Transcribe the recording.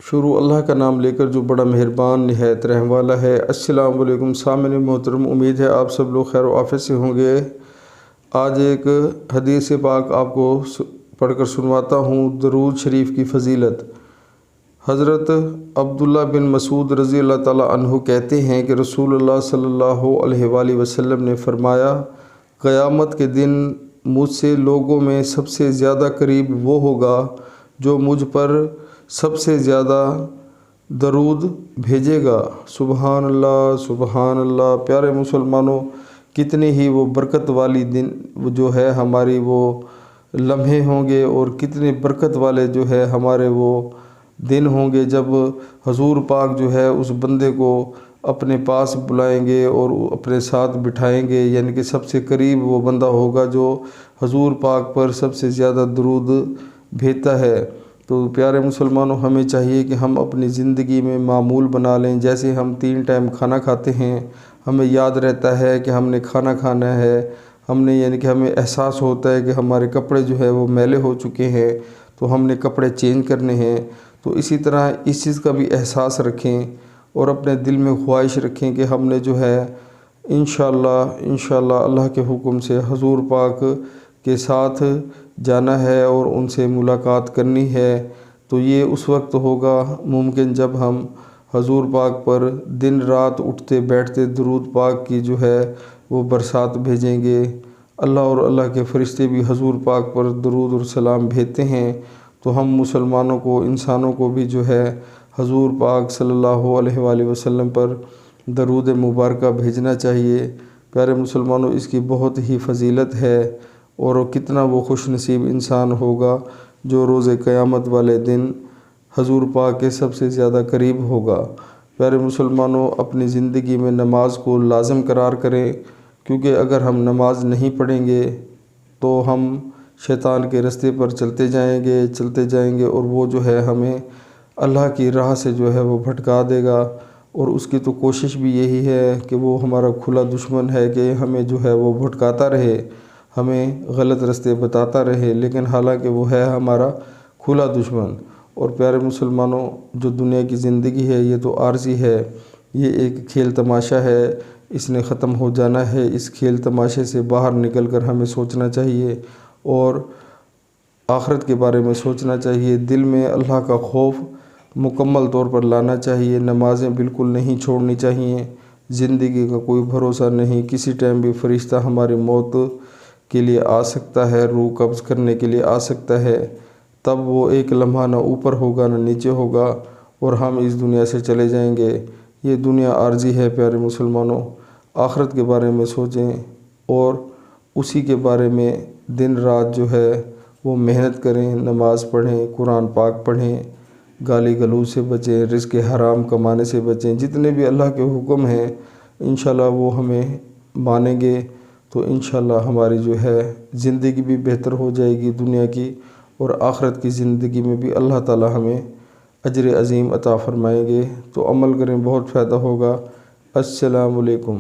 شروع اللہ کا نام لے کر جو بڑا مہربان نہایت رحم والا ہے۔ السلام علیکم سامعین محترم، امید ہے آپ سب لوگ خیر و عافیت سے ہوں گے۔ آج ایک حدیث پاک آپ کو پڑھ کر سنواتا ہوں۔ درود شریف کی فضیلت۔ حضرت عبداللہ بن مسعود رضی اللہ تعالیٰ عنہ کہتے ہیں کہ رسول اللہ صلی اللہ علیہ وآلہ وسلم نے فرمایا، قیامت کے دن مجھ سے لوگوں میں سب سے زیادہ قریب وہ ہوگا جو مجھ پر سب سے زیادہ درود بھیجے گا۔ سبحان اللہ، سبحان اللہ۔ پیارے مسلمانوں، کتنے ہی وہ برکت والی دن جو ہے ہماری وہ لمحے ہوں گے، اور کتنے برکت والے جو ہے ہمارے وہ دن ہوں گے جب حضور پاک جو ہے اس بندے کو اپنے پاس بلائیں گے اور اپنے ساتھ بٹھائیں گے، یعنی کہ سب سے قریب وہ بندہ ہوگا جو حضور پاک پر سب سے زیادہ درود بھیجتا ہے۔ تو پیارے مسلمانوں، ہمیں چاہیے کہ ہم اپنی زندگی میں معمول بنا لیں۔ جیسے ہم 3 ٹائم کھانا کھاتے ہیں، ہمیں یاد رہتا ہے کہ ہم نے کھانا کھانا ہے، یعنی کہ ہمیں احساس ہوتا ہے کہ ہمارے کپڑے جو ہے وہ میلے ہو چکے ہیں تو ہم نے کپڑے چینج کرنے ہیں۔ تو اسی طرح اس چیز کا بھی احساس رکھیں اور اپنے دل میں خواہش رکھیں کہ ہم نے جو ہے انشاءاللہ اللہ کے حکم سے حضور پاک کے ساتھ جانا ہے اور ان سے ملاقات کرنی ہے۔ تو یہ اس وقت ہوگا ممکن جب ہم حضور پاک پر دن رات اٹھتے بیٹھتے درود پاک کی جو ہے وہ برسات بھیجیں گے۔ اللہ اور اللہ کے فرشتے بھی حضور پاک پر درود اور سلام بھیجتے ہیں۔ تو ہم مسلمانوں کو، انسانوں کو بھی جو ہے حضور پاک صلی اللہ علیہ وآلہ وسلم پر درود مبارکہ بھیجنا چاہیے۔ پیارے مسلمانوں، اس کی بہت ہی فضیلت ہے، اور کتنا وہ خوش نصیب انسان ہوگا جو روز قیامت والے دن حضور پاک کے سب سے زیادہ قریب ہوگا۔ پیارے مسلمانوں، اپنی زندگی میں نماز کو لازم قرار کریں، کیونکہ اگر ہم نماز نہیں پڑھیں گے تو ہم شیطان کے رستے پر چلتے جائیں گے اور وہ جو ہے ہمیں اللہ کی راہ سے جو ہے وہ بھٹکا دے گا، اور اس کی تو کوشش بھی یہی ہے کہ وہ ہمارا کھلا دشمن ہے کہ ہمیں جو ہے وہ بھٹکاتا رہے، ہمیں غلط راستے بتاتا رہے، لیکن حالانکہ وہ ہے ہمارا کھلا دشمن۔ اور پیارے مسلمانوں، جو دنیا کی زندگی ہے یہ تو عارضی ہے، یہ ایک کھیل تماشا ہے، اس نے ختم ہو جانا ہے۔ اس کھیل تماشے سے باہر نکل کر ہمیں سوچنا چاہیے اور آخرت کے بارے میں سوچنا چاہیے۔ دل میں اللہ کا خوف مکمل طور پر لانا چاہیے۔ نمازیں بالکل نہیں چھوڑنی چاہیے۔ زندگی کا کوئی بھروسہ نہیں، کسی ٹائم بھی فرشتہ ہماری موت کے لیے آ سکتا ہے، روح قبض کرنے کے لیے آ سکتا ہے۔ تب وہ ایک لمحہ نہ اوپر ہوگا نہ نیچے ہوگا، اور ہم اس دنیا سے چلے جائیں گے۔ یہ دنیا عارضی ہے۔ پیارے مسلمانوں، آخرت کے بارے میں سوچیں اور اسی کے بارے میں دن رات جو ہے وہ محنت کریں، نماز پڑھیں، قرآن پاک پڑھیں، گالی گلوچ سے بچیں، رزق حرام کمانے سے بچیں۔ جتنے بھی اللہ کے حکم ہیں انشاءاللہ وہ ہمیں مانیں گے تو انشاءاللہ ہماری جو ہے زندگی بھی بہتر ہو جائے گی دنیا کی، اور آخرت کی زندگی میں بھی اللہ تعالی ہمیں اجر عظیم عطا فرمائیں گے۔ تو عمل کریں، بہت فائدہ ہوگا۔ السلام علیکم۔